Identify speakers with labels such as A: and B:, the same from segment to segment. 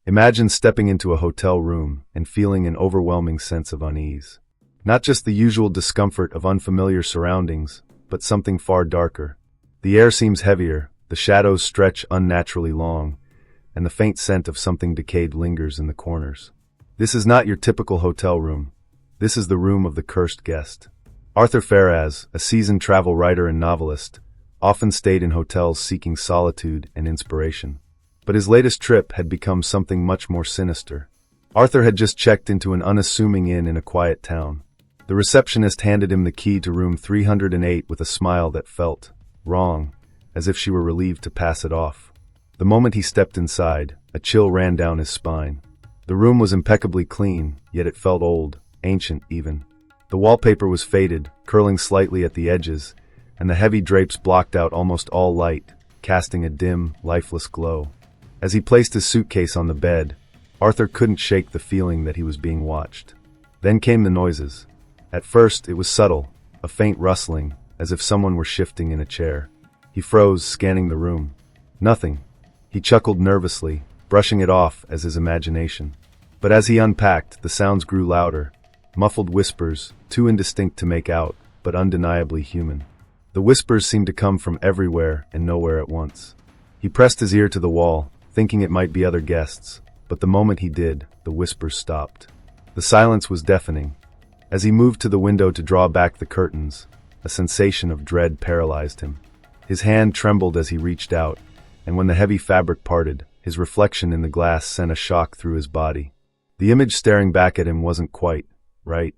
A: Imagine stepping into a hotel room and feeling an overwhelming sense of unease. Not just the usual discomfort of unfamiliar surroundings, but something far darker. The air seems heavier, the shadows stretch unnaturally long, and the faint scent of something decayed lingers in the corners. This is not your typical hotel room. This is the room of the cursed guest. Arthur Ferraz, a seasoned travel writer and novelist, often stayed in hotels seeking solitude and inspiration. But his latest trip had become something much more sinister. Arthur had just checked into an unassuming inn in a quiet town. The receptionist handed him the key to room 308 with a smile that felt wrong, as if she were relieved to pass it off. The moment he stepped inside, a chill ran down his spine. The room was impeccably clean, yet it felt old, ancient even. The wallpaper was faded, curling slightly at the edges, and the heavy drapes blocked out almost all light, casting a dim, lifeless glow. As he placed his suitcase on the bed, Arthur couldn't shake the feeling that he was being watched. Then came the noises. At first, it was subtle, a faint rustling, as if someone were shifting in a chair. He froze, scanning the room. Nothing. He chuckled nervously, brushing it off as his imagination. But as he unpacked, the sounds grew louder, muffled whispers, too indistinct to make out, but undeniably human. The whispers seemed to come from everywhere and nowhere at once. He pressed his ear to the wall, thinking it might be other guests, but the moment he did, the whispers stopped. The silence was deafening. As he moved to the window to draw back the curtains, a sensation of dread paralyzed him. His hand trembled as he reached out, and when the heavy fabric parted, his reflection in the glass sent a shock through his body. The image staring back at him wasn't quite right.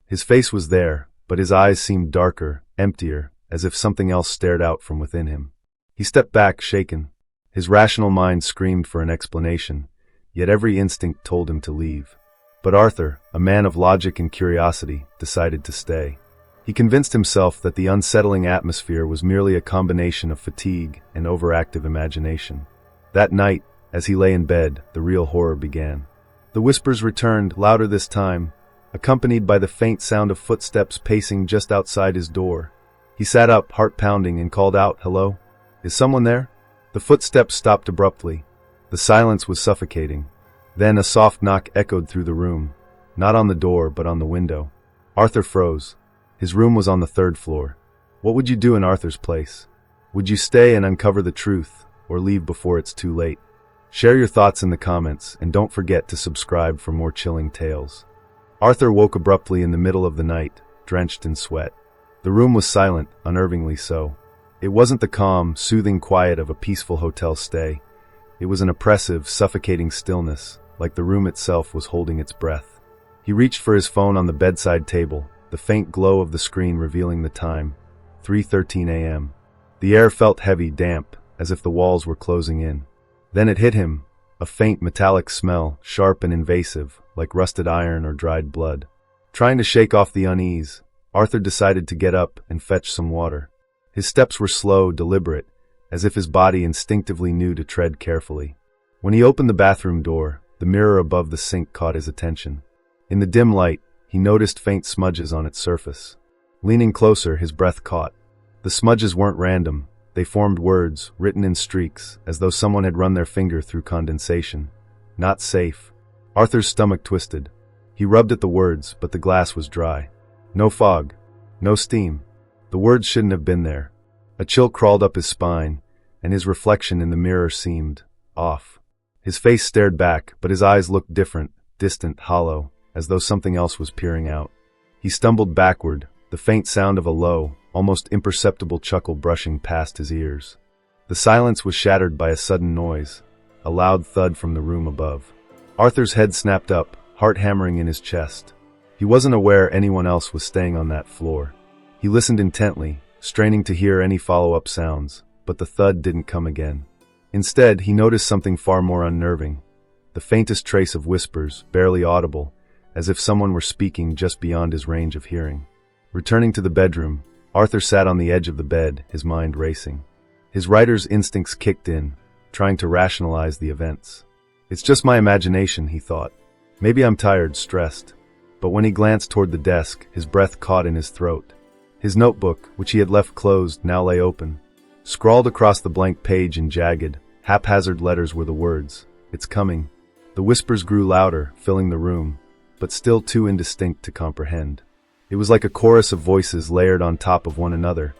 A: His face was there, but his eyes seemed darker, emptier, as if something else stared out from within him. He stepped back, shaken. His rational mind screamed for an explanation, yet every instinct told him to leave. But Arthur, a man of logic and curiosity, decided to stay. He convinced himself that the unsettling atmosphere was merely a combination of fatigue and overactive imagination. That night, as he lay in bed, the real horror began. The whispers returned, louder this time, accompanied by the faint sound of footsteps pacing just outside his door. He sat up, heart pounding, and called out, "Hello? Is someone there?" The footsteps stopped abruptly. The silence was suffocating. Then a soft knock echoed through the room, not on the door, but on the window. Arthur froze. His room was on the 3rd floor. What would you do in Arthur's place? Would you stay and uncover the truth, or leave before it's too late? Share your thoughts in the comments, and don't forget to subscribe for more chilling tales. Arthur woke abruptly in the middle of the night, drenched in sweat. The room was silent, unnervingly so. It wasn't the calm, soothing quiet of a peaceful hotel stay. It was an oppressive, suffocating stillness, like the room itself was holding its breath. He reached for his phone on the bedside table, the faint glow of the screen revealing the time, 3:13 a.m. The air felt heavy, damp, as if the walls were closing in. Then it hit him, a faint metallic smell, sharp and invasive, like rusted iron or dried blood. Trying to shake off the unease, Arthur decided to get up and fetch some water. His steps were slow, deliberate, as if his body instinctively knew to tread carefully. When he opened the bathroom door, the mirror above the sink caught his attention. In the dim light, he noticed faint smudges on its surface. Leaning closer, his breath caught. The smudges weren't random. They formed words, written in streaks, as though someone had run their finger through condensation. Not safe. Arthur's stomach twisted. He rubbed at the words, but the glass was dry. No fog. No steam. The words shouldn't have been there. A chill crawled up his spine, and his reflection in the mirror seemed off. His face stared back, but his eyes looked different, distant, hollow, as though something else was peering out. He stumbled backward, the faint sound of a low, almost imperceptible chuckle brushing past his ears. The silence was shattered by a sudden noise, a loud thud from the room above. Arthur's head snapped up, heart hammering in his chest. He wasn't aware anyone else was staying on that floor. He listened intently, straining to hear any follow-up sounds, but the thud didn't come again. Instead, he noticed something far more unnerving. The faintest trace of whispers, barely audible, as if someone were speaking just beyond his range of hearing. Returning to the bedroom, Arthur sat on the edge of the bed, his mind racing. His writer's instincts kicked in, trying to rationalize the events. It's just my imagination, he thought. Maybe I'm tired, stressed. But when he glanced toward the desk, his breath caught in his throat. His notebook, which he had left closed, now lay open. Scrawled across the blank page in jagged, haphazard letters were the words, "It's coming." The whispers grew louder, filling the room, but still too indistinct to comprehend. It was like a chorus of voices layered on top of one another,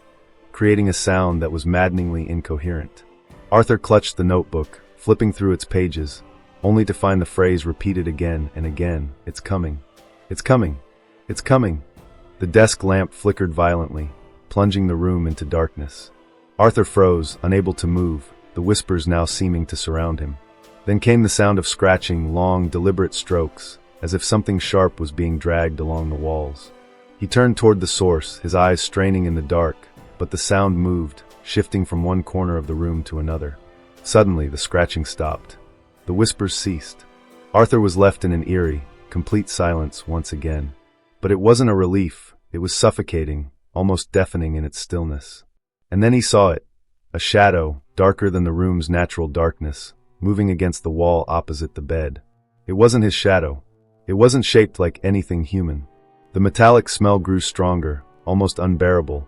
A: creating a sound that was maddeningly incoherent. Arthur clutched the notebook, flipping through its pages, only to find the phrase repeated again and again. "It's coming. It's coming. It's coming." The desk lamp flickered violently, plunging the room into darkness. Arthur froze, unable to move, the whispers now seeming to surround him. Then came the sound of scratching, long, deliberate strokes, as if something sharp was being dragged along the walls. He turned toward the source, his eyes straining in the dark, but the sound moved, shifting from one corner of the room to another. Suddenly, the scratching stopped. The whispers ceased. Arthur was left in an eerie, complete silence once again. But it wasn't a relief, it was suffocating, almost deafening in its stillness. And then he saw it, a shadow, darker than the room's natural darkness, moving against the wall opposite the bed. It wasn't his shadow. It wasn't shaped like anything human. The metallic smell grew stronger, almost unbearable,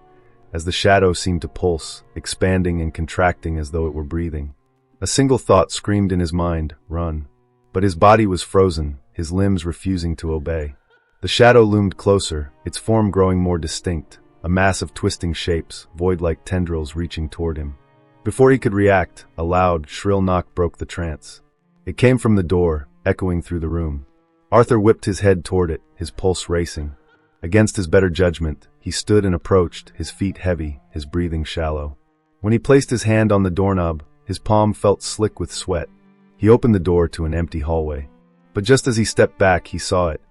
A: as the shadow seemed to pulse, expanding and contracting as though it were breathing. A single thought screamed in his mind, "Run." But his body was frozen, his limbs refusing to obey. The shadow loomed closer, its form growing more distinct, a mass of twisting shapes, void-like tendrils reaching toward him. Before he could react, a loud, shrill knock broke the trance. It came from the door, echoing through the room. Arthur whipped his head toward it, his pulse racing. Against his better judgment, he stood and approached, his feet heavy, his breathing shallow. When he placed his hand on the doorknob, his palm felt slick with sweat. He opened the door to an empty hallway. But just as he stepped back, he saw it.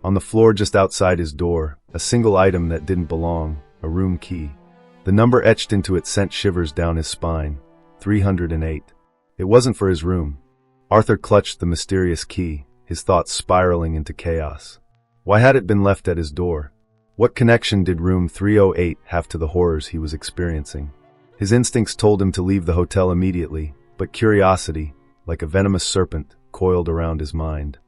A: On the floor just outside his door, a single item that didn't belong, a room key. The number etched into it sent shivers down his spine. 308. It wasn't for his room. Arthur clutched the mysterious key, his thoughts spiraling into chaos. Why had it been left at his door? What connection did room 308 have to the horrors he was experiencing? His instincts told him to leave the hotel immediately, but curiosity, like a venomous serpent, coiled around his mind.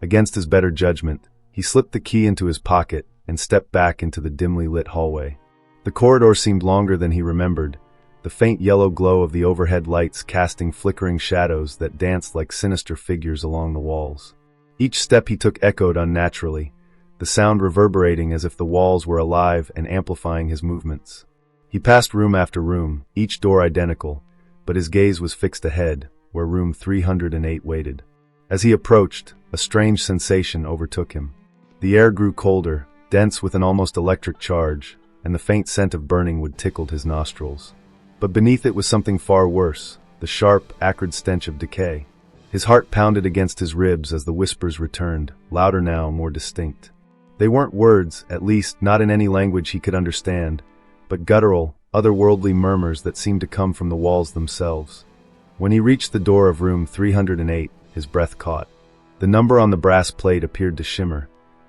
A: Against his better judgment, he slipped the key into his pocket and stepped back into the dimly lit hallway. The corridor seemed longer than he remembered, the faint yellow glow of the overhead lights casting flickering shadows that danced like sinister figures along the walls. Each step he took echoed unnaturally, the sound reverberating as if the walls were alive and amplifying his movements. He passed room after room, each door identical, but his gaze was fixed ahead, where room 308 waited. As he approached, a strange sensation overtook him. The air grew colder, dense with an almost electric charge, and the faint scent of burning wood tickled his nostrils. But beneath it was something far worse, the sharp, acrid stench of decay. His heart pounded against his ribs as the whispers returned, louder now, more distinct. They weren't words, at least not in any language he could understand, but guttural, otherworldly murmurs that seemed to come from the walls themselves. When he reached the door of room 308, his breath caught. The number on the brass plate appeared to shimmer,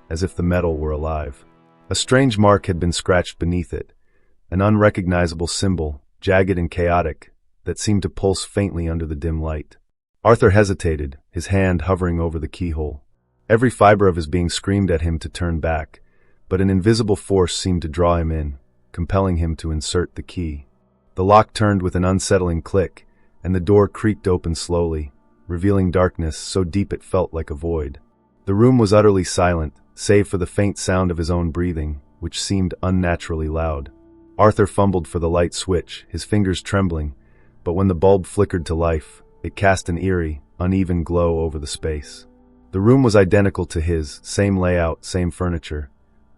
A: as if the metal were alive. A strange mark had been scratched beneath it, an unrecognizable symbol, jagged and chaotic, that seemed to pulse faintly under the dim light. Arthur hesitated, his hand hovering over the keyhole. Every fiber of his being screamed at him to turn back, but an invisible force seemed to draw him in, compelling him to insert the key. The lock turned with an unsettling click, and the door creaked open slowly, revealing darkness so deep it felt like a void. The room was utterly silent, save for the faint sound of his own breathing, which seemed unnaturally loud. Arthur fumbled for the light switch, his fingers trembling, but when the bulb flickered to life, it cast an eerie, uneven glow over the space. The room was identical to his, same layout, same furniture,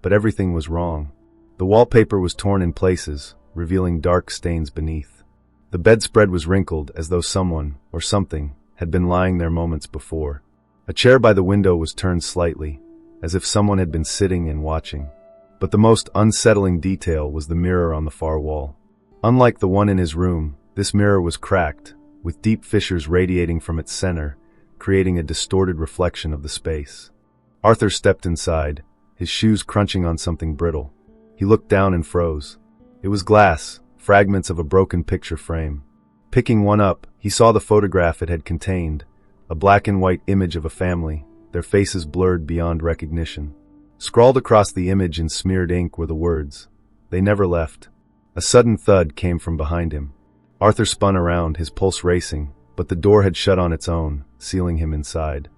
A: but everything was wrong. The wallpaper was torn in places, revealing dark stains beneath. The bedspread was wrinkled as though someone, or something, had been lying there moments before. A chair by the window was turned slightly, as if someone had been sitting and watching. But the most unsettling detail was the mirror on the far wall. Unlike the one in his room, this mirror was cracked, with deep fissures radiating from its center, creating a distorted reflection of the space. Arthur stepped inside, his shoes crunching on something brittle. He looked down and froze. It was glass, fragments of a broken picture frame. Picking one up, he saw the photograph it had contained, a black and white image of a family, their faces blurred beyond recognition. Scrawled across the image in smeared ink were the words, "They never left." A sudden thud came from behind him. Arthur spun around, his pulse racing, but the door had shut on its own, sealing him inside.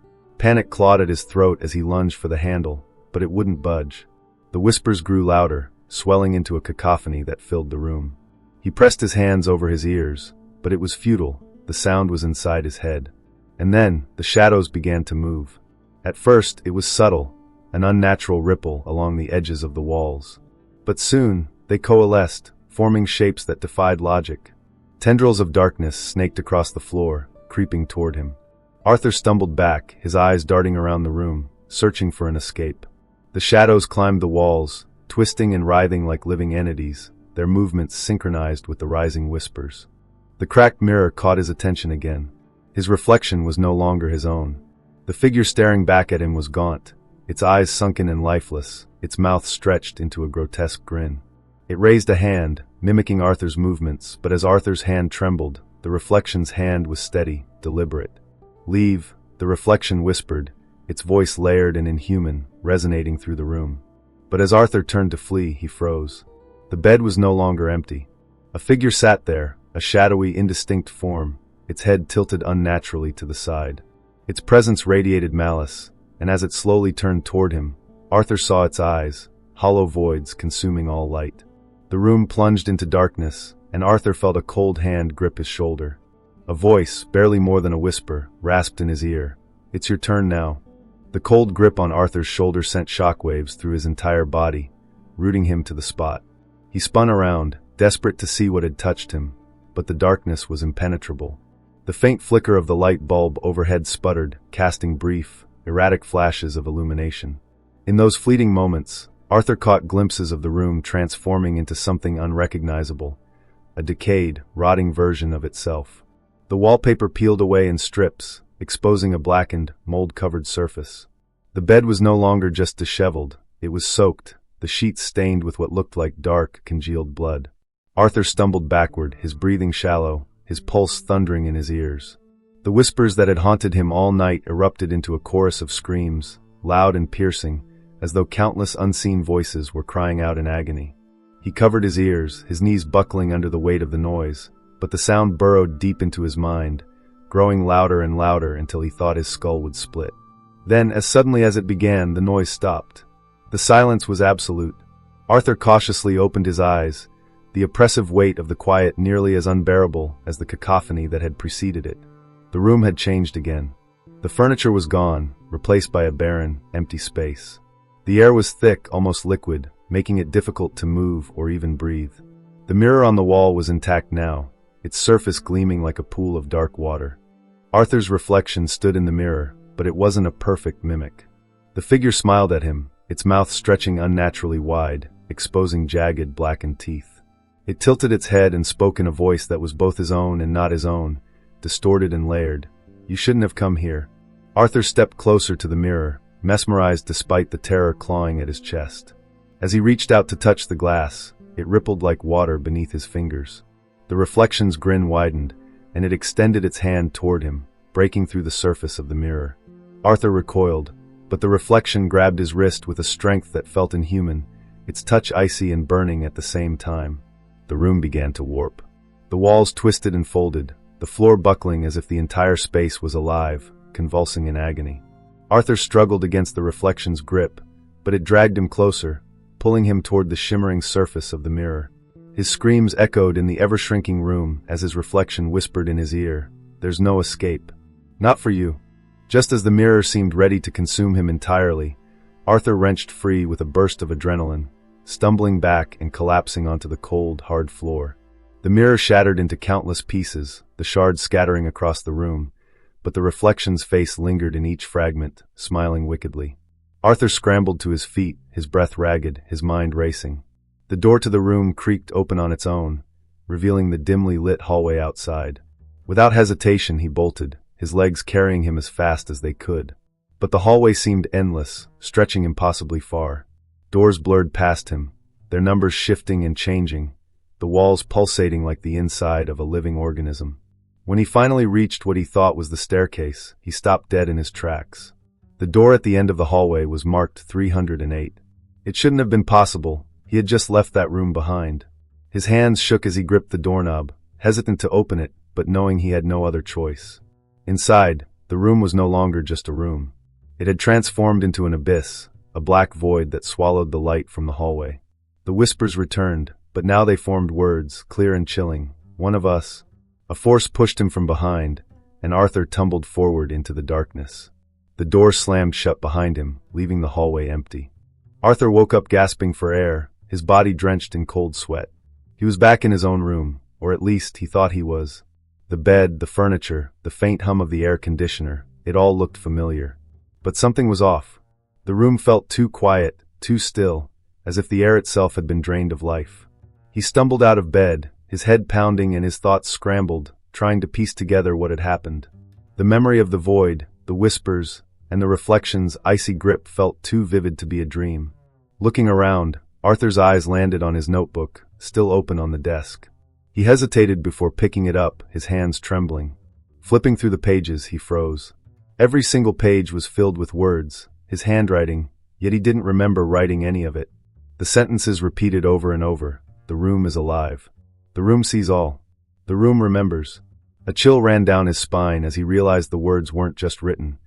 A: Panic clawed at his throat as he lunged for the handle, but it wouldn't budge. The whispers grew louder, swelling into a cacophony that filled the room. He pressed his hands over his ears, but it was futile. The sound was inside his head. And then, the shadows began to move. At first, it was subtle, an unnatural ripple along the edges of the walls. But soon, they coalesced, forming shapes that defied logic. Tendrils of darkness snaked across the floor, creeping toward him. Arthur stumbled back, his eyes darting around the room, searching for an escape. The shadows climbed the walls, twisting and writhing like living entities, their movements synchronized with the rising whispers. The cracked mirror caught his attention again. His reflection was no longer his own. The figure staring back at him was gaunt, its eyes sunken and lifeless, its mouth stretched into a grotesque grin. It raised a hand, mimicking Arthur's movements, but as Arthur's hand trembled, the reflection's hand was steady, deliberate. "Leave," the reflection whispered, its voice layered and inhuman, resonating through the room. But as Arthur turned to flee, he froze. The bed was no longer empty. A figure sat there, a shadowy, indistinct form, its head tilted unnaturally to the side. Its presence radiated malice, and as it slowly turned toward him, Arthur saw its eyes, hollow voids consuming all light. The room plunged into darkness, and Arthur felt a cold hand grip his shoulder. A voice, barely more than a whisper, rasped in his ear. "It's your turn now." The cold grip on Arthur's shoulder sent shockwaves through his entire body, rooting him to the spot. He spun around, desperate to see what had touched him, but the darkness was impenetrable. The faint flicker of the light bulb overhead sputtered, casting brief, erratic flashes of illumination. In those fleeting moments, Arthur caught glimpses of the room transforming into something unrecognizable, a decayed, rotting version of itself. The wallpaper peeled away in strips, exposing a blackened, mold-covered surface. The bed was no longer just disheveled, it was soaked, the sheets stained with what looked like dark, congealed blood. Arthur stumbled backward, his breathing shallow, his pulse thundering in his ears. The whispers that had haunted him all night erupted into a chorus of screams, loud and piercing, as though countless unseen voices were crying out in agony. He covered his ears, his knees buckling under the weight of the noise, but the sound burrowed deep into his mind, growing louder and louder until he thought his skull would split. Then, as suddenly as it began, the noise stopped. The silence was absolute. Arthur cautiously opened his eyes, the oppressive weight of the quiet nearly as unbearable as the cacophony that had preceded it. The room had changed again. The furniture was gone, replaced by a barren, empty space. The air was thick, almost liquid, making it difficult to move or even breathe. The mirror on the wall was intact now, its surface gleaming like a pool of dark water. Arthur's reflection stood in the mirror, but it wasn't a perfect mimic. The figure smiled at him, its mouth stretching unnaturally wide, exposing jagged, blackened teeth. It tilted its head and spoke in a voice that was both his own and not his own, distorted and layered. "You shouldn't have come here." Arthur stepped closer to the mirror, mesmerized despite the terror clawing at his chest. As he reached out to touch the glass, it rippled like water beneath his fingers. The reflection's grin widened, and it extended its hand toward him, breaking through the surface of the mirror. Arthur recoiled, but the reflection grabbed his wrist with a strength that felt inhuman, its touch icy and burning at the same time. The room began to warp. The walls twisted and folded, the floor buckling as if the entire space was alive, convulsing in agony. Arthur struggled against the reflection's grip, but it dragged him closer, pulling him toward the shimmering surface of the mirror. His screams echoed in the ever-shrinking room as his reflection whispered in his ear, "There's no escape. Not for you." Just as the mirror seemed ready to consume him entirely, Arthur wrenched free with a burst of adrenaline, stumbling back and collapsing onto the cold, hard floor. The mirror shattered into countless pieces, the shards scattering across the room, but the reflection's face lingered in each fragment, smiling wickedly. Arthur scrambled to his feet, his breath ragged, his mind racing. The door to the room creaked open on its own, revealing the dimly lit hallway outside. Without hesitation, he bolted, his legs carrying him as fast as they could. But the hallway seemed endless, stretching impossibly far. Doors blurred past him, their numbers shifting and changing, the walls pulsating like the inside of a living organism. When he finally reached what he thought was the staircase, he stopped dead in his tracks. The door at the end of the hallway was marked 308. It shouldn't have been possible, he had just left that room behind. His hands shook as he gripped the doorknob, hesitant to open it, but knowing he had no other choice. Inside, the room was no longer just a room. It had transformed into an abyss, a black void that swallowed the light from the hallway. The whispers returned, but now they formed words, clear and chilling. One of us. A force pushed him from behind, and Arthur tumbled forward into the darkness. The door slammed shut behind him, leaving the hallway empty. Arthur woke up gasping for air, his body drenched in cold sweat. He was back in his own room, or at least he thought he was. The bed, the furniture, the faint hum of the air conditioner, it all looked familiar. But something was off. The room felt too quiet, too still, as if the air itself had been drained of life. He stumbled out of bed, his head pounding and his thoughts scrambled, trying to piece together what had happened. The memory of the void, the whispers, and the reflection's icy grip felt too vivid to be a dream. Looking around, Arthur's eyes landed on his notebook, still open on the desk. He hesitated before picking it up, his hands trembling. Flipping through the pages, he froze. Every single page was filled with words, his handwriting, yet he didn't remember writing any of it. The sentences repeated over and over. The room is alive. The room sees all. The room remembers. A chill ran down his spine as he realized the words weren't just written.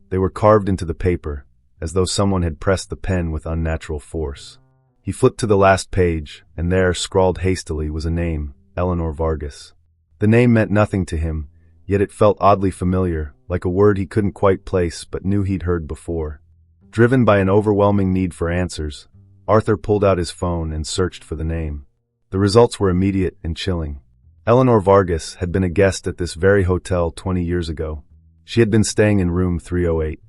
A: They were carved into the paper, as though someone had pressed the pen with unnatural force. He flipped to the last page, and there, scrawled hastily, was a name, Eleanor Vargas. The name meant nothing to him, yet it felt oddly familiar, like a word he couldn't quite place but knew he'd heard before. Driven by an overwhelming need for answers, Arthur pulled out his phone and searched for the name. The results were immediate and chilling. Eleanor Vargas had been a guest at this very hotel 20 years ago. She had been staying in room 308.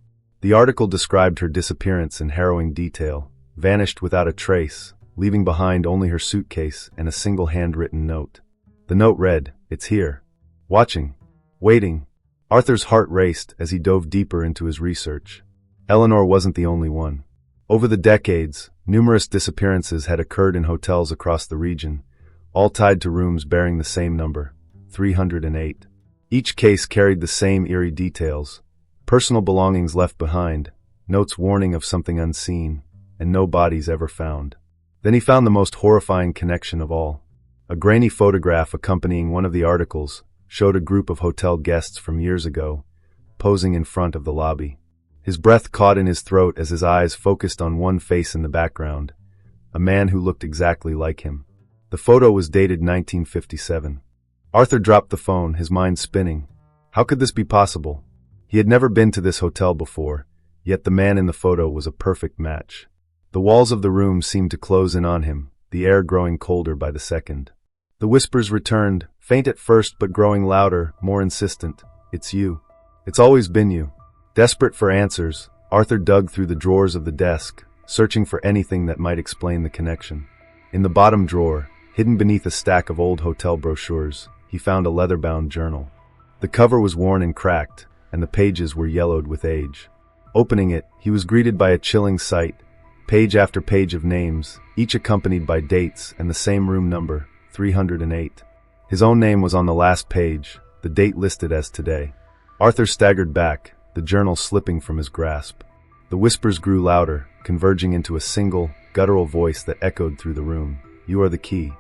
A: The article described her disappearance in harrowing detail, vanished without a trace, leaving behind only her suitcase and a single handwritten note. The note read, "It's here. Watching. Waiting." Arthur's heart raced as he dove deeper into his research. Eleanor wasn't the only one. Over the decades, numerous disappearances had occurred in hotels across the region, all tied to rooms bearing the same number, 308. Each case carried the same eerie details: personal belongings left behind, notes warning of something unseen, and no bodies ever found. Then he found the most horrifying connection of all. A grainy photograph accompanying one of the articles showed a group of hotel guests from years ago, posing in front of the lobby. His breath caught in his throat as his eyes focused on one face in the background, a man who looked exactly like him. The photo was dated 1957. Arthur dropped the phone, his mind spinning. How could this be possible? He had never been to this hotel before, yet the man in the photo was a perfect match. The walls of the room seemed to close in on him, the air growing colder by the second. The whispers returned, faint at first but growing louder, more insistent. "It's you. It's always been you." Desperate for answers, Arthur dug through the drawers of the desk, searching for anything that might explain the connection. In the bottom drawer, hidden beneath a stack of old hotel brochures, he found a leather-bound journal. The cover was worn and cracked, and the pages were yellowed with age. Opening it, he was greeted by a chilling sight, page after page of names, each accompanied by dates and the same room number, 308. His own name was on the last page, the date listed as today. Arthur staggered back, the journal slipping from his grasp. The whispers grew louder, converging into a single, guttural voice that echoed through the room. "You are the key.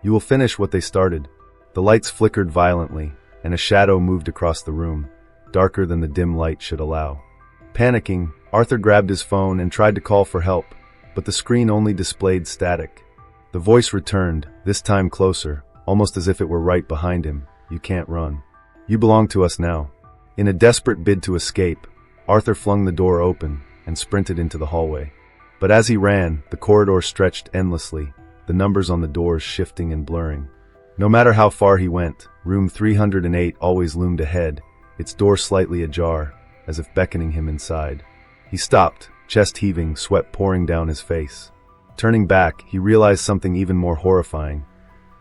A: You will finish what they started." The lights flickered violently, and a shadow moved across the room, darker than the dim light should allow. Panicking, Arthur grabbed his phone and tried to call for help, but the screen only displayed static. The voice returned, this time closer, almost as if it were right behind him. "You can't run. You belong to us now." In a desperate bid to escape, Arthur flung the door open and sprinted into the hallway. But as he ran, the corridor stretched endlessly, the numbers on the doors shifting and blurring. No matter how far he went, room 308 always loomed ahead, its door slightly ajar, as if beckoning him inside. He stopped, chest heaving, sweat pouring down his face. Turning back, he realized something even more horrifying.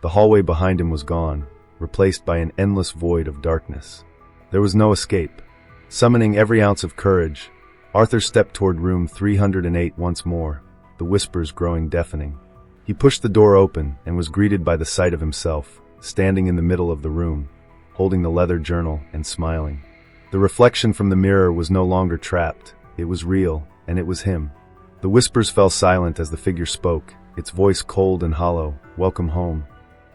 A: The hallway behind him was gone, replaced by an endless void of darkness. There was no escape. Summoning every ounce of courage, Arthur stepped toward room 308 once more, the whispers growing deafening. He pushed the door open and was greeted by the sight of himself, standing in the middle of the room, holding the leather journal and smiling. The reflection from the mirror was no longer trapped. It was real, and it was him. The whispers fell silent as the figure spoke, its voice cold and hollow. "Welcome home."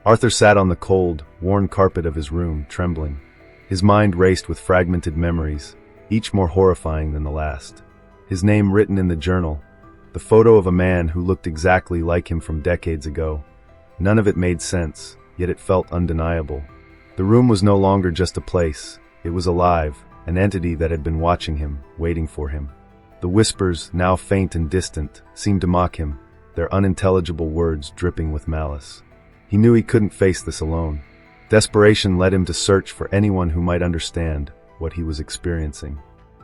A: Arthur sat on the cold, worn carpet of his room, trembling. His mind raced with fragmented memories, each more horrifying than the last. his name written in the journal, the photo of a man who looked exactly like him from decades ago. None of it made sense, yet it felt undeniable. The room was no longer just a place, it was alive, an entity that had been watching him, waiting for him. The whispers, now faint and distant, seemed to mock him, their unintelligible words dripping with malice. He knew he couldn't face this alone. Desperation led him to search for anyone who might understand what he was experiencing.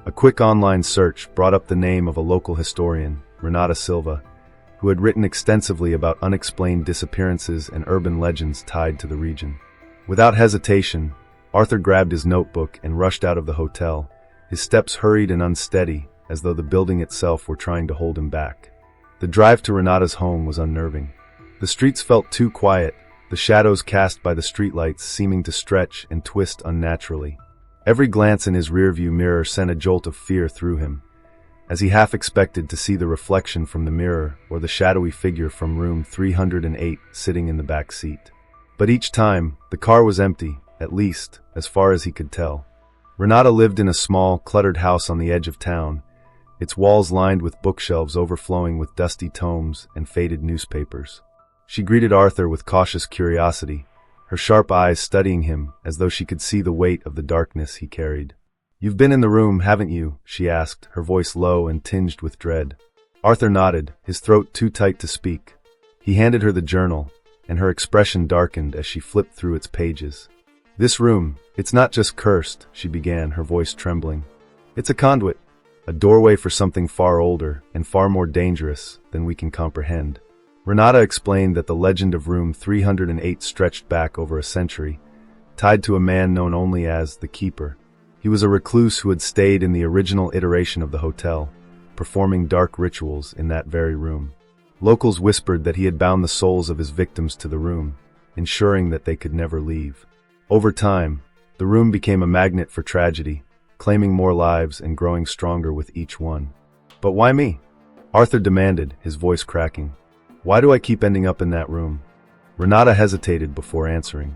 A: A quick online search brought up the name of a local historian, Renata Silva, who had written extensively about unexplained disappearances and urban legends tied to the region. Without hesitation, Arthur grabbed his notebook and rushed out of the hotel, his steps hurried and unsteady, as though the building itself were trying to hold him back. The drive to Renata's home was unnerving. The streets felt too quiet, the shadows cast by the streetlights seeming to stretch and twist unnaturally. Every glance in his rearview mirror sent a jolt of fear through him, as he half expected to see the reflection from the mirror or the shadowy figure from room 308 sitting in the back seat. But each time, the car was empty, at least, as far as he could tell. Renata lived in a small, cluttered house on the edge of town, its walls lined with bookshelves overflowing with dusty tomes and faded newspapers. She greeted Arthur with cautious curiosity, her sharp eyes studying him as though she could see the weight of the darkness he carried. "You've been in the room, haven't you?" she asked, her voice low and tinged with dread. Arthur nodded, his throat too tight to speak. He handed her the journal, and her expression darkened as she flipped through its pages. "This room, it's not just cursed," she began, her voice trembling. "It's a conduit, a doorway for something far older and far more dangerous than we can comprehend." Renata explained that the legend of room 308 stretched back over a century, tied to a man known only as the Keeper. He was a recluse who had stayed in the original iteration of the hotel, performing dark rituals in that very room. Locals whispered that he had bound the souls of his victims to the room, ensuring that they could never leave. Over time, the room became a magnet for tragedy, claiming more lives and growing stronger with each one. "But why me?" Arthur demanded, his voice cracking. "Why do I keep ending up in that room?" Renata hesitated before answering.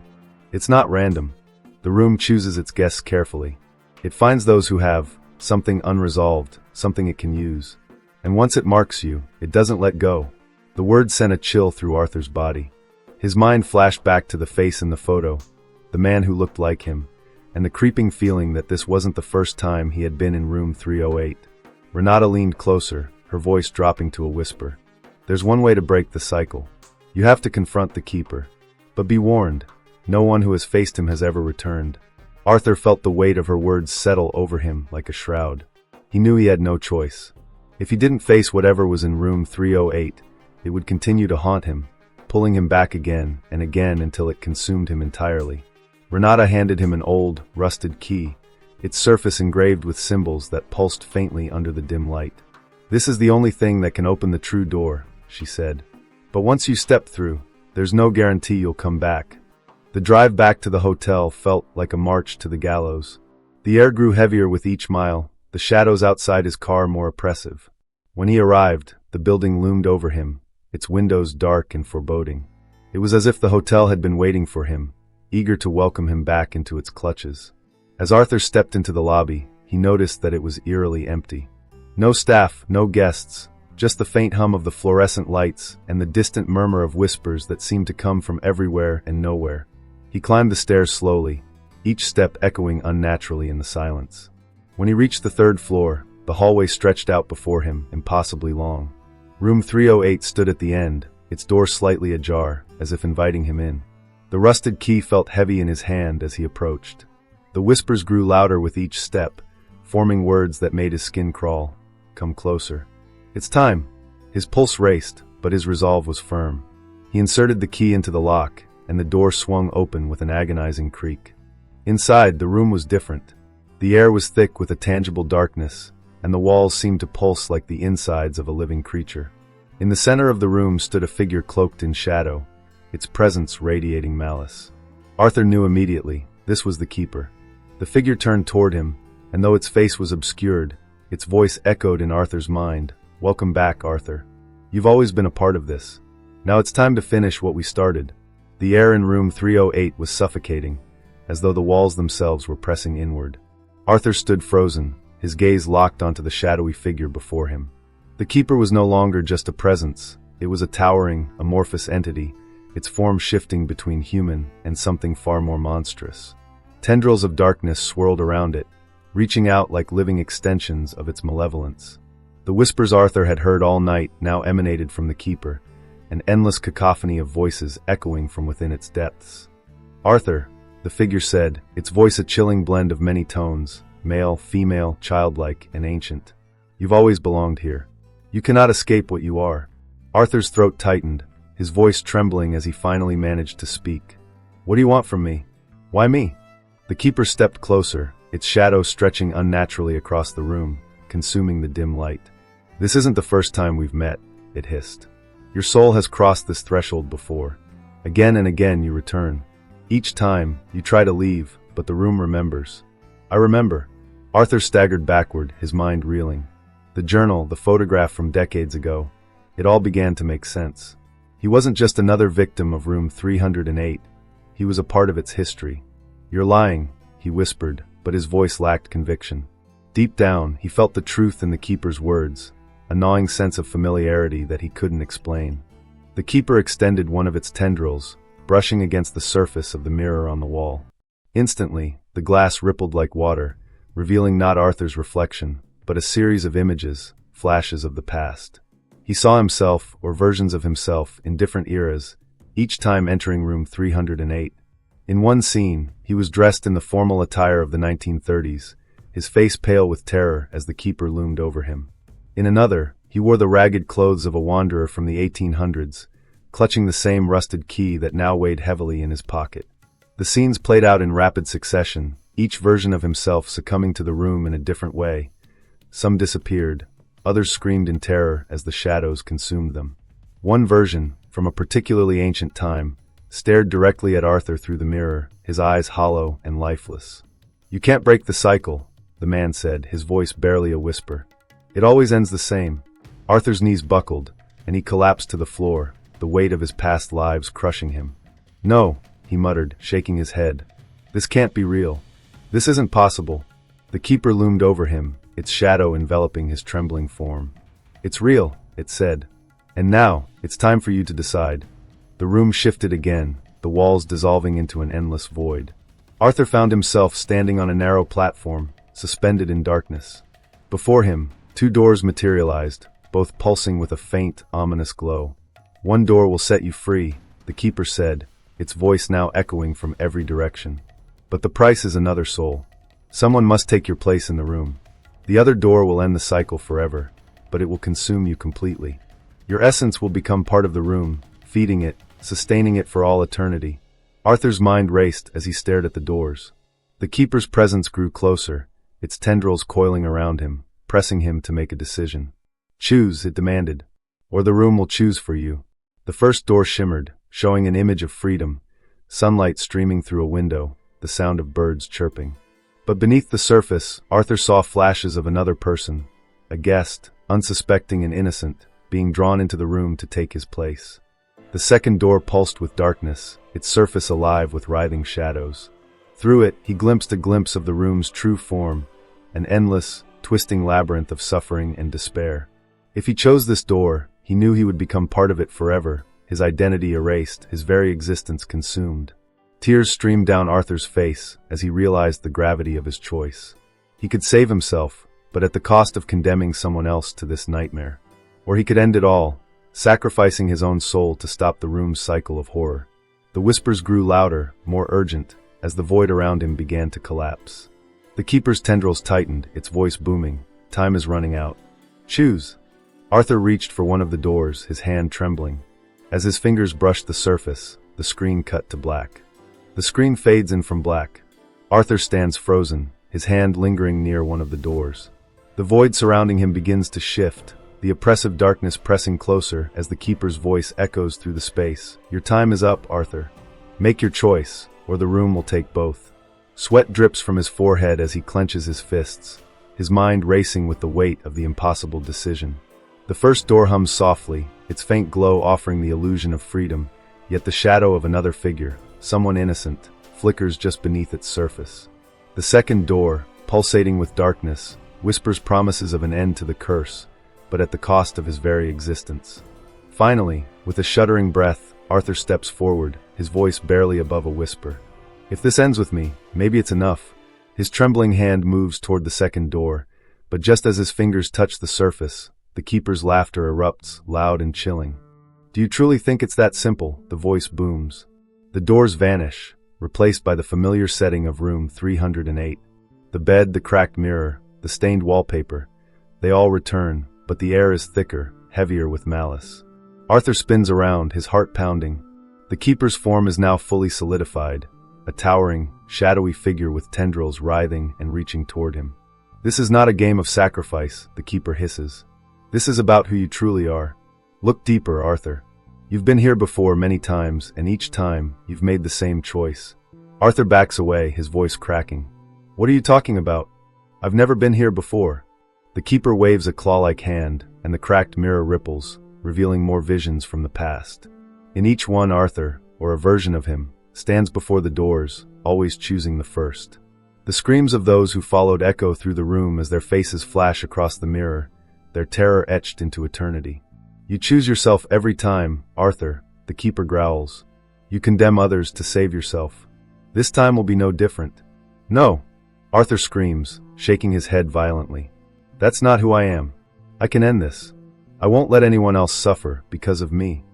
A: "It's not random. The room chooses its guests carefully. It finds those who have something unresolved, something it can use. And once it marks you, it doesn't let go." The word sent a chill through Arthur's body. His mind flashed back to the face in the photo, the man who looked like him, and the creeping feeling that this wasn't the first time he had been in room 308. Renata leaned closer, her voice dropping to a whisper. "There's one way to break the cycle. You have to confront the Keeper. But be warned, no one who has faced him has ever returned." Arthur felt the weight of her words settle over him like a shroud. He knew he had no choice. If he didn't face whatever was in room 308, it would continue to haunt him, pulling him back again and again until it consumed him entirely. Renata handed him an old, rusted key, its surface engraved with symbols that pulsed faintly under the dim light. "This is the only thing that can open the true door," she said. "But once you step through, there's no guarantee you'll come back." The drive back to the hotel felt like a march to the gallows. The air grew heavier with each mile, the shadows outside his car more oppressive. When he arrived, the building loomed over him, its windows dark and foreboding. It was as if the hotel had been waiting for him, eager to welcome him back into its clutches. As Arthur stepped into the lobby, he noticed that it was eerily empty. No staff, no guests, just the faint hum of the fluorescent lights and the distant murmur of whispers that seemed to come from everywhere and nowhere. He climbed the stairs slowly, each step echoing unnaturally in the silence. When he reached the third floor, the hallway stretched out before him, impossibly long. Room 308 stood at the end, its door slightly ajar, as if inviting him in. The rusted key felt heavy in his hand as he approached. The whispers grew louder with each step, forming words that made his skin crawl. "Come closer." "It's time." His pulse raced, but his resolve was firm. He inserted the key into the lock, and the door swung open with an agonizing creak. Inside, the room was different. The air was thick with a tangible darkness, and the walls seemed to pulse like the insides of a living creature. In the center of the room stood a figure cloaked in shadow, its presence radiating malice. Arthur knew immediately, this was the Keeper. The figure turned toward him, and though its face was obscured, its voice echoed in Arthur's mind. "Welcome back, Arthur. You've always been a part of this. Now it's time to finish what we started." The air in room 308 was suffocating, as though the walls themselves were pressing inward. Arthur stood frozen, his gaze locked onto the shadowy figure before him. The keeper was no longer just a presence, it was a towering, amorphous entity, its form shifting between human and something far more monstrous. Tendrils of darkness swirled around it, reaching out like living extensions of its malevolence. The whispers Arthur had heard all night now emanated from the keeper, an endless cacophony of voices echoing from within its depths. "Arthur," the figure said, its voice a chilling blend of many tones, male, female, childlike, and ancient. "You've always belonged here. You cannot escape what you are." Arthur's throat tightened, his voice trembling as he finally managed to speak. "What do you want from me? Why me?" The keeper stepped closer, its shadow stretching unnaturally across the room, consuming the dim light. "This isn't the first time we've met," it hissed. "Your soul has crossed this threshold before. Again and again you return. Each time, you try to leave, but the room remembers." "I remember." Arthur staggered backward, his mind reeling. The journal, the photograph from decades ago. It all began to make sense. He wasn't just another victim of room 308. He was a part of its history. "You're lying," he whispered, but his voice lacked conviction. Deep down, he felt the truth in the keeper's words, a gnawing sense of familiarity that he couldn't explain. The keeper extended one of its tendrils, brushing against the surface of the mirror on the wall. Instantly, the glass rippled like water, revealing not Arthur's reflection, but a series of images, flashes of the past. He saw himself, or versions of himself, in different eras, each time entering room 308. In one scene, he was dressed in the formal attire of the 1930s, his face pale with terror as the keeper loomed over him. In another, he wore the ragged clothes of a wanderer from the 1800s, clutching the same rusted key that now weighed heavily in his pocket. The scenes played out in rapid succession, each version of himself succumbing to the room in a different way. Some disappeared, others screamed in terror as the shadows consumed them. One version, from a particularly ancient time, stared directly at Arthur through the mirror, his eyes hollow and lifeless. "You can't break the cycle," the man said, his voice barely a whisper. "It always ends the same." Arthur's knees buckled, and he collapsed to the floor, the weight of his past lives crushing him. "No," he muttered, shaking his head. "This can't be real. This isn't possible." The keeper loomed over him, its shadow enveloping his trembling form. "It's real," it said. "And now, it's time for you to decide." The room shifted again, the walls dissolving into an endless void. Arthur found himself standing on a narrow platform, suspended in darkness. Before him, two doors materialized, both pulsing with a faint, ominous glow. "One door will set you free," the keeper said, its voice now echoing from every direction. "But the price is another soul. Someone must take your place in the room. The other door will end the cycle forever, but it will consume you completely. Your essence will become part of the room, feeding it, sustaining it for all eternity." Arthur's mind raced as he stared at the doors. The keeper's presence grew closer, its tendrils coiling around him, pressing him to make a decision. "Choose," it demanded, "or the room will choose for you." The first door shimmered, showing an image of freedom, sunlight streaming through a window, the sound of birds chirping. But beneath the surface, Arthur saw flashes of another person, a guest, unsuspecting and innocent, being drawn into the room to take his place. The second door pulsed with darkness, its surface alive with writhing shadows. Through it, he glimpsed a glimpse of the room's true form, an endless, twisting labyrinth of suffering and despair. If he chose this door, he knew he would become part of it forever, his identity erased, his very existence consumed. Tears streamed down Arthur's face as he realized the gravity of his choice. He could save himself, but at the cost of condemning someone else to this nightmare. Or he could end it all, sacrificing his own soul to stop the room's cycle of horror. The whispers grew louder, more urgent, as the void around him began to collapse. The keeper's tendrils tightened, its voice booming. "Time is running out. Choose." Arthur reached for one of the doors, his hand trembling. As his fingers brushed the surface, the screen cut to black. The screen fades in from black. Arthur stands frozen, his hand lingering near one of the doors. The void surrounding him begins to shift, the oppressive darkness pressing closer as the keeper's voice echoes through the space. "Your time is up, Arthur. Make your choice, or the room will take both." Sweat drips from his forehead as he clenches his fists, his mind racing with the weight of the impossible decision. The first door hums softly, its faint glow offering the illusion of freedom, yet the shadow of another figure, someone innocent, flickers just beneath its surface. The second door, pulsating with darkness, whispers promises of an end to the curse, but at the cost of his very existence. Finally, with a shuddering breath, Arthur steps forward, his voice barely above a whisper. "If this ends with me, maybe it's enough." His trembling hand moves toward the second door, but just as his fingers touch the surface, the keeper's laughter erupts, loud and chilling. "Do you truly think it's that simple?" the voice booms. The doors vanish, replaced by the familiar setting of room 308. The bed, the cracked mirror, the stained wallpaper, they all return, but the air is thicker, heavier with malice. Arthur spins around, his heart pounding. The keeper's form is now fully solidified, a towering, shadowy figure with tendrils writhing and reaching toward him. "This is not a game of sacrifice," the keeper hisses. "This is about who you truly are. Look deeper, Arthur. You've been here before many times, and each time, you've made the same choice." Arthur backs away, his voice cracking. "What are you talking about? I've never been here before." The keeper waves a claw-like hand, and the cracked mirror ripples, revealing more visions from the past. In each one, Arthur, or a version of him, stands before the doors, always choosing the first. The screams of those who followed echo through the room as their faces flash across the mirror, their terror etched into eternity. "You choose yourself every time, Arthur," the keeper growls. "You condemn others to save yourself. This time will be no different." "No!" Arthur screams, shaking his head violently. "That's not who I am. I can end this. I won't let anyone else suffer because of me."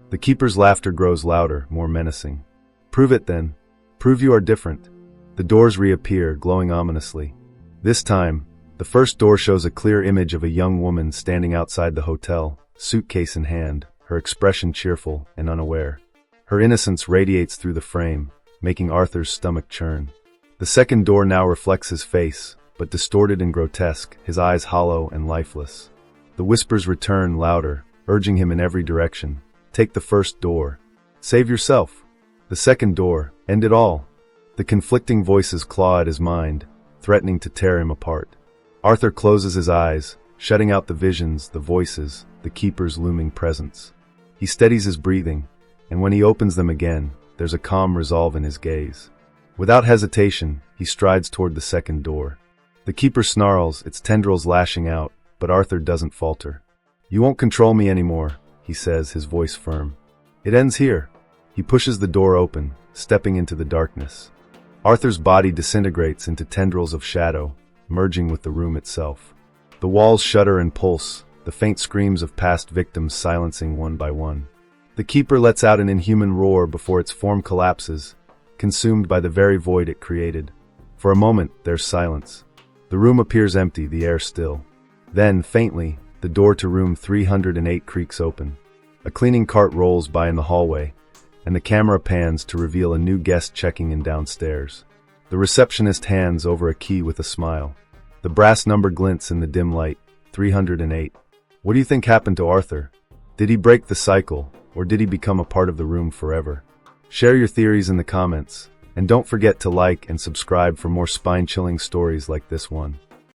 A: The keeper's laughter grows louder, more menacing. "Prove it then. Prove you are different." The doors reappear, glowing ominously. This time, the first door shows a clear image of a young woman standing outside the hotel, suitcase in hand, her expression cheerful and unaware. Her innocence radiates through the frame, making Arthur's stomach churn. The second door now reflects his face, but distorted and grotesque, his eyes hollow and lifeless. The whispers return louder, urging him in every direction. "Take the first door. Save yourself. The second door. End it all." The conflicting voices claw at his mind, threatening to tear him apart. Arthur closes his eyes, shutting out the visions, the voices, the keeper's looming presence. He steadies his breathing, and when he opens them again, there's a calm resolve in his gaze. Without hesitation, he strides toward the second door. The keeper snarls, its tendrils lashing out, but Arthur doesn't falter. "You won't control me anymore," he says, his voice firm. "It ends here." He pushes the door open, stepping into the darkness. Arthur's body disintegrates into tendrils of shadow, merging with the room itself. The walls shudder and pulse, the faint screams of past victims silencing one by one. The keeper lets out an inhuman roar before its form collapses, consumed by the very void it created. For a moment, there's silence. The room appears empty, the air still. Then, faintly, the door to room 308 creaks open. A cleaning cart rolls by in the hallway, and the camera pans to reveal a new guest checking in downstairs. The receptionist hands over a key with a smile. The brass number glints in the dim light, 308. What do you think happened to Arthur? Did he break the cycle, or did he become a part of the room forever? Share your theories in the comments, and don't forget to like and subscribe for more spine-chilling stories like this one.